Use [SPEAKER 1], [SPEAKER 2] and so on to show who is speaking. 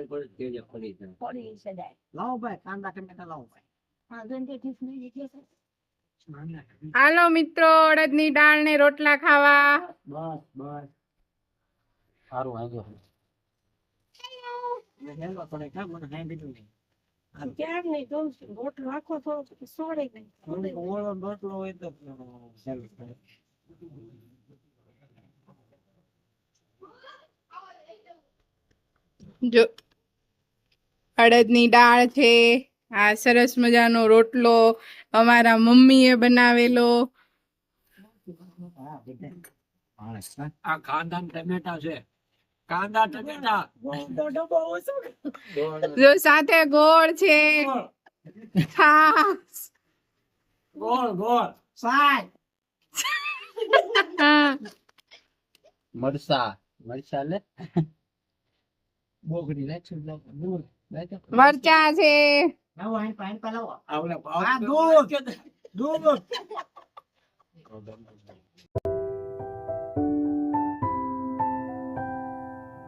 [SPEAKER 1] પડી છે દાળ.
[SPEAKER 2] લાવો ભાઈ કાંદા ટમેટા લાવો ભાઈ.
[SPEAKER 1] હા ગંધેથી સ્મેલ એટલે છે.
[SPEAKER 3] હાલો મિત્રો, અડદની દાળ ને રોટલા ખાવા.
[SPEAKER 2] બસ બસ સારું આવજો. હેલો પડે કા મને હાઈ દીધું નહીં.
[SPEAKER 1] ક્યાર નહીં જોઉં છું. રોટલો આખો થોડો સોળે નહીં.
[SPEAKER 2] ઓળો રોટલો હોય તો હેલું પડે.
[SPEAKER 3] જો અડદની દાળ છે, આ સરસ મજાનો રોટલો અમારા મમ્મીએ બનાવેલો.
[SPEAKER 2] હા બધા આ કાંદા ને ટમેટા છે. કાંદા ટમેટા
[SPEAKER 1] તો ડબ્બો ઓછો.
[SPEAKER 3] જો સાથે ગોળ છે, છાશ.
[SPEAKER 2] ગોળ ગોળ સાય
[SPEAKER 3] હા,
[SPEAKER 2] મરસા મરસા લે બોગડી લે છે દૂર લે તો
[SPEAKER 3] મરચા છે.
[SPEAKER 2] લાવો આઈ પાણી પાલાવો આવલે આ દૂધ દૂધ